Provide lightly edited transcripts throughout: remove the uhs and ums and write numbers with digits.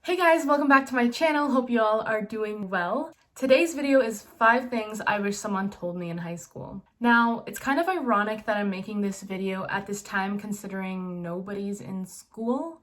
Hey guys, welcome back to my channel. Hope you all are doing well. Today's video is 5 things I wish someone told me in high school. Now, it's kind of ironic that I'm making this video at this time considering nobody's in school,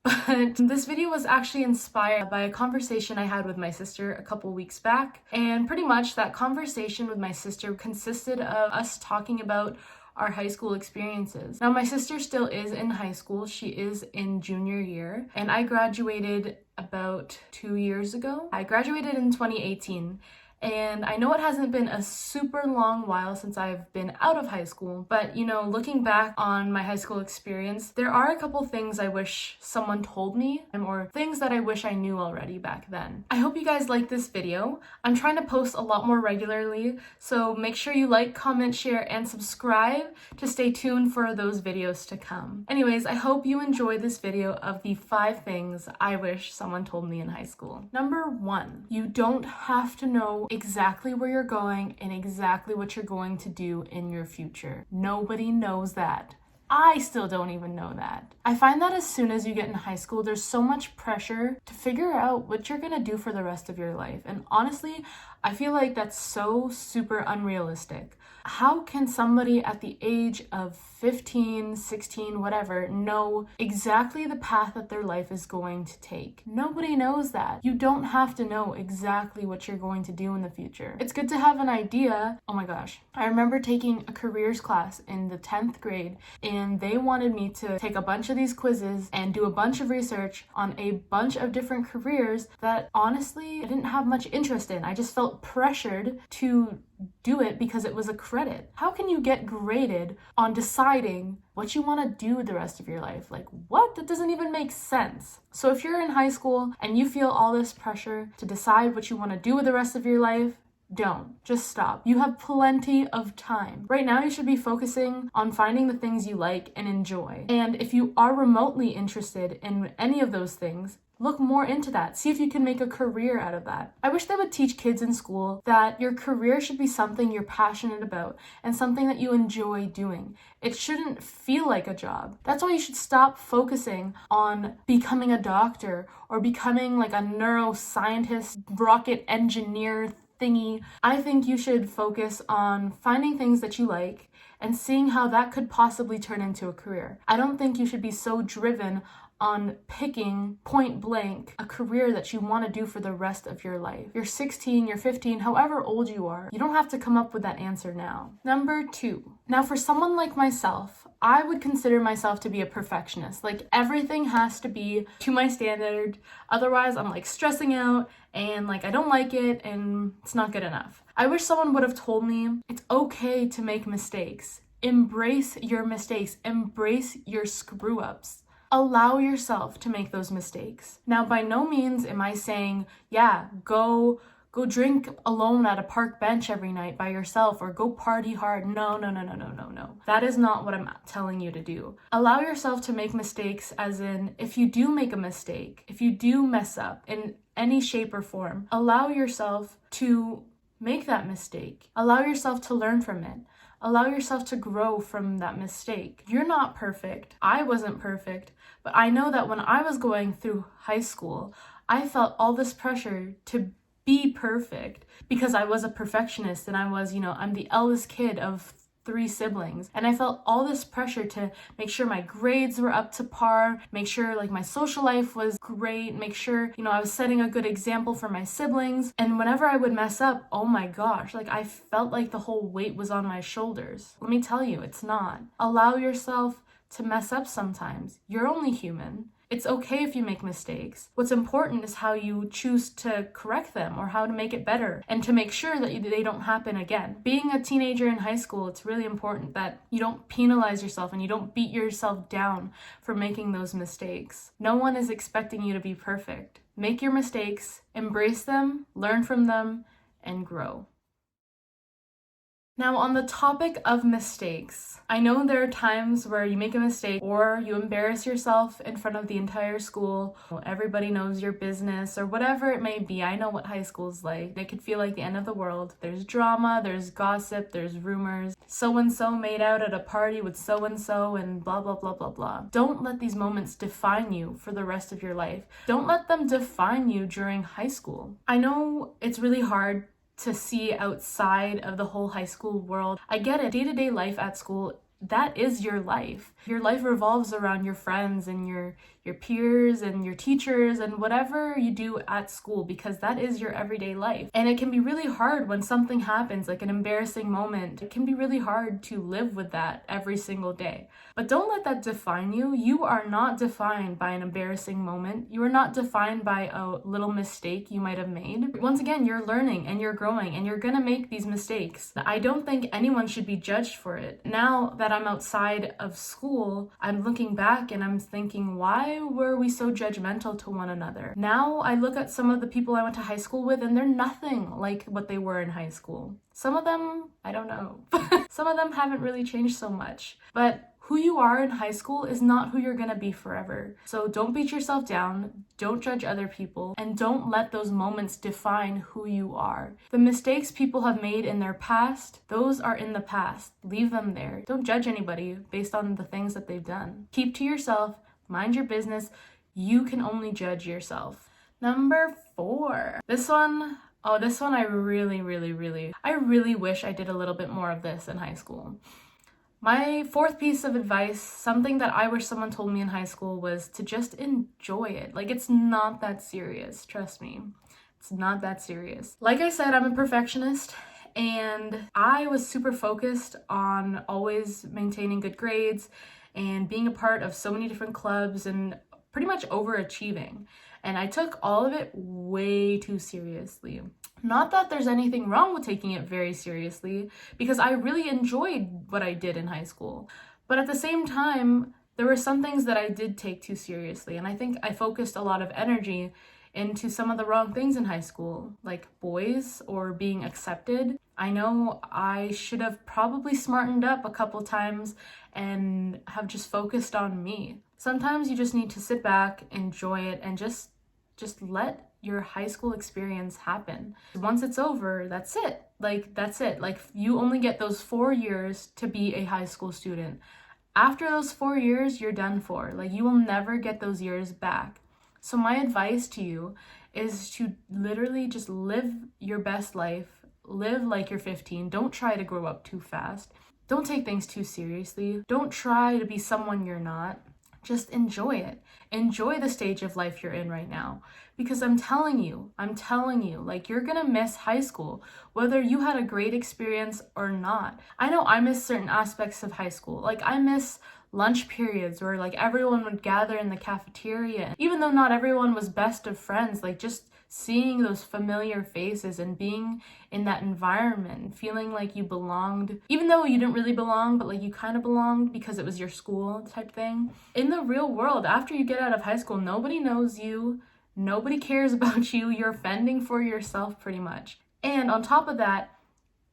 but this video was actually inspired by a conversation I had with my sister a couple weeks back, and pretty much that conversation with my sister consisted of us talking about our high school experiences. Now, my sister still is in high school. She is in junior year, and I graduated about 2 years ago. I graduated in 2018. And I know it hasn't been a super long while since I've been out of high school, but looking back on my high school experience, there are a couple things I wish someone told me or things that I wish I knew already back then. I hope you guys like this video. I'm trying to post a lot more regularly, so make sure you like, comment, share, and subscribe to stay tuned for those videos to come. Anyways, I hope you enjoyed this video of the 5 things I wish someone told me in high school. Number 1, you don't have to know exactly where you're going and exactly what you're going to do in your future. Nobody knows that. I still don't even know that. I find that as soon as you get in high school, there's so much pressure to figure out what you're gonna do for the rest of your life. And honestly, I feel like that's so super unrealistic. How can somebody at the age of 15, 16, whatever, know exactly the path that their life is going to take? Nobody knows that. You don't have to know exactly what you're going to do in the future. It's good to have an idea. Oh my gosh. I remember taking a careers class in the 10th grade, and they wanted me to take a bunch of these quizzes and do a bunch of research on a bunch of different careers that honestly I didn't have much interest in. I just felt pressured to do it because it was a credit. How can you get graded on deciding what you want to do the rest of your life? Like, what? That doesn't even make sense. So if you're in high school and you feel all this pressure to decide what you want to do with the rest of your life, don't. Just stop. You have plenty of time. Right now, you should be focusing on finding the things you like and enjoy. And if you are remotely interested in any of those things, look more into that. See if you can make a career out of that. I wish they would teach kids in school that your career should be something you're passionate about and something that you enjoy doing. It shouldn't feel like a job. That's why you should stop focusing on becoming a doctor or becoming like a neuroscientist, rocket engineer thingy. I think you should focus on finding things that you like and seeing how that could possibly turn into a career. I don't think you should be so driven on picking point blank a career that you want to do for the rest of your life. You're 16, you're 15, however old you are. You don't have to come up with that answer now. Number 2. Now, for someone like myself, I would consider myself to be a perfectionist. Like, everything has to be to my standard. Otherwise, I'm like stressing out and like I don't like it and it's not good enough. I wish someone would have told me it's okay to make mistakes. Embrace your mistakes. Embrace your screw-ups. Allow yourself to make those mistakes. Now, by no means am I saying, yeah, go drink alone at a park bench every night by yourself or go party hard. No. That is not what I'm telling you to do. Allow yourself to make mistakes, as in, if you do make a mistake, if you do mess up in any shape or form, allow yourself to make that mistake. Allow yourself to learn from it. Allow yourself to grow from that mistake. You're not perfect. I wasn't perfect, but I know that when I was going through high school, I felt all this pressure to be perfect because I was a perfectionist and I was, I'm the eldest kid of 3 siblings, and I felt all this pressure to make sure my grades were up to par, make sure like my social life was great, make sure I was setting a good example for my siblings. And whenever I would mess up, oh my gosh, like I felt like the whole weight was on my shoulders. Let me tell you, it's not. Allow yourself to mess up sometimes. You're only human. It's okay if you make mistakes. What's important is how you choose to correct them or how to make it better and to make sure that they don't happen again. Being a teenager in high school, it's really important that you don't penalize yourself and you don't beat yourself down for making those mistakes. No one is expecting you to be perfect. Make your mistakes, embrace them, learn from them, and grow. Now, on the topic of mistakes, I know there are times where you make a mistake or you embarrass yourself in front of the entire school. Everybody knows your business or whatever it may be. I know what high school is like. It could feel like the end of the world. There's drama, there's gossip, there's rumors. so-and-so made out at a party with so-and-so and blah, blah, blah, blah, blah. Don't let these moments define you for the rest of your life. Don't let them define you during high school. I know it's really hard to see outside of the whole high school world. I get it. Day-to-day life at school, that is your life. Your life revolves around your friends and your peers and your teachers and whatever you do at school, because that is your everyday life. And it can be really hard when something happens, like an embarrassing moment. It can be really hard to live with that every single day. But don't let that define you. You are not defined by an embarrassing moment. You are not defined by a little mistake you might have made. Once again, you're learning and you're growing and you're gonna make these mistakes. I don't think anyone should be judged for it. Now that I'm outside of school, I'm looking back and I'm thinking, why were we so judgmental to one another? Now I look at some of the people I went to high school with and they're nothing like what they were in high school. Some of them, I don't know. Some of them haven't really changed so much. But who you are in high school is not who you're gonna be forever. So don't beat yourself down, don't judge other people, and don't let those moments define who you are. The mistakes people have made in their past, those are in the past. Leave them there. Don't judge anybody based on the things that they've done. Keep to yourself, mind your business. You can only judge yourself. Number 4. This one I really wish I did a little bit more of this in high school. My 4th piece of advice, something that I wish someone told me in high school, was to just enjoy it. Like, it's not that serious, trust me. It's not that serious. Like I said, I'm a perfectionist, and I was super focused on always maintaining good grades and being a part of so many different clubs and pretty much overachieving. And I took all of it way too seriously. Not that there's anything wrong with taking it very seriously, because I really enjoyed what I did in high school. But at the same time, there were some things that I did take too seriously. And I think I focused a lot of energy into some of the wrong things in high school, like boys or being accepted. I know I should have probably smartened up a couple times and have just focused on me. Sometimes you just need to sit back, enjoy it, and just let your high school experience happen. Once it's over, that's it. That's it. You only get those 4 years to be a high school student. After those 4 years, you're done for. You will never get those years back. So my advice to you is to literally just live your best life. Live like you're 15. Don't try to grow up too fast. Don't take things too seriously. Don't try to be someone you're not. Just enjoy it. Enjoy the stage of life you're in right now. Because I'm telling you, you're gonna miss high school, whether you had a great experience or not. I know I miss certain aspects of high school. I miss lunch periods where everyone would gather in the cafeteria. Even though not everyone was best of friends, just seeing those familiar faces and being in that environment, feeling like you belonged, even though you didn't really belong, but you kind of belonged because it was your school type thing. In the real world, after you get out of high school, nobody knows you, nobody cares about you, you're fending for yourself pretty much. And on top of that,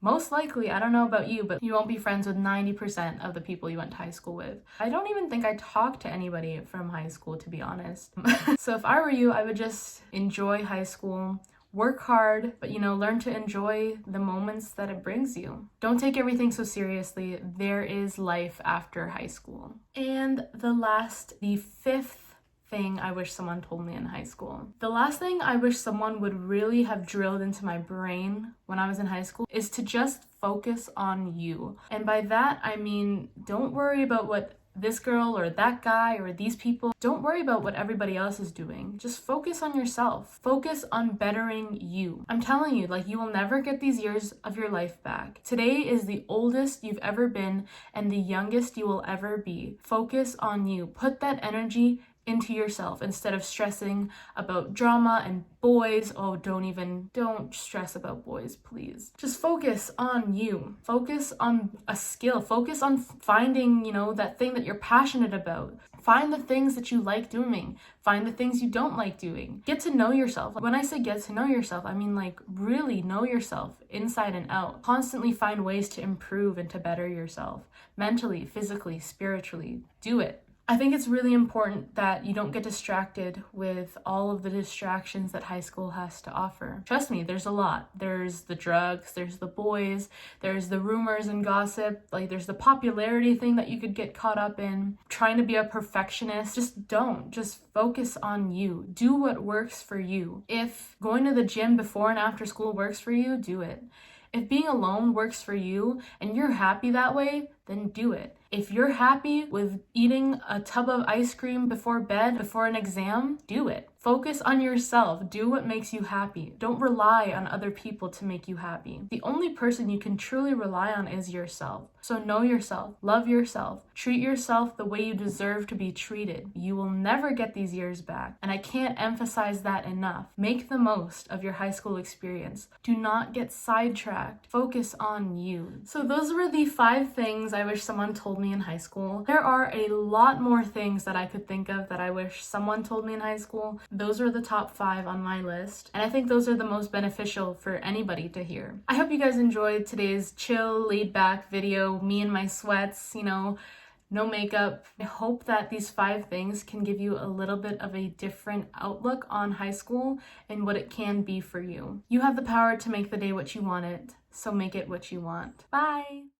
most likely, I don't know about you, but you won't be friends with 90% of the people you went to high school with. I don't even think I talked to anybody from high school, to be honest. So if I were you, I would just enjoy high school, work hard, but learn to enjoy the moments that it brings you. Don't take everything so seriously. There is life after high school. And the 5th thing I wish someone told me in high school. The last thing I wish someone would really have drilled into my brain when I was in high school is to just focus on you. And by that, I mean, don't worry about what this girl or that guy or these people, don't worry about what everybody else is doing. Just focus on yourself. Focus on bettering you. I'm telling you, you will never get these years of your life back. Today is the oldest you've ever been and the youngest you will ever be. Focus on you. Put that energy into yourself instead of stressing about drama and boys. Oh, don't stress about boys, please. Just focus on you. Focus on a skill. Focus on finding, that thing that you're passionate about. Find the things that you like doing. Find the things you don't like doing. Get to know yourself. When I say get to know yourself, I mean really know yourself inside and out. Constantly find ways to improve and to better yourself. Mentally, physically, spiritually. Do it. I think it's really important that you don't get distracted with all of the distractions that high school has to offer. Trust me, there's a lot. There's the drugs, there's the boys, there's the rumors and gossip, like there's the popularity thing that you could get caught up in. Trying to be a perfectionist, just don't. Just focus on you. Do what works for you. If going to the gym before and after school works for you, do it. If being alone works for you and you're happy that way, then do it. If you're happy with eating a tub of ice cream before bed, before an exam, do it. Focus on yourself. Do what makes you happy. Don't rely on other people to make you happy. The only person you can truly rely on is yourself. So know yourself, love yourself, treat yourself the way you deserve to be treated. You will never get these years back, and I can't emphasize that enough. Make the most of your high school experience. Do not get sidetracked. Focus on you. So those were the 5 things I wish someone told me in high school. There are a lot more things that I could think of that I wish someone told me in high school. Those are the top 5 on my list, and I think those are the most beneficial for anybody to hear. I hope you guys enjoyed today's chill, laid-back video, me in my sweats, no makeup. I hope that these 5 things can give you a little bit of a different outlook on high school and what it can be for you. You have the power to make the day what you want it, so make it what you want. Bye!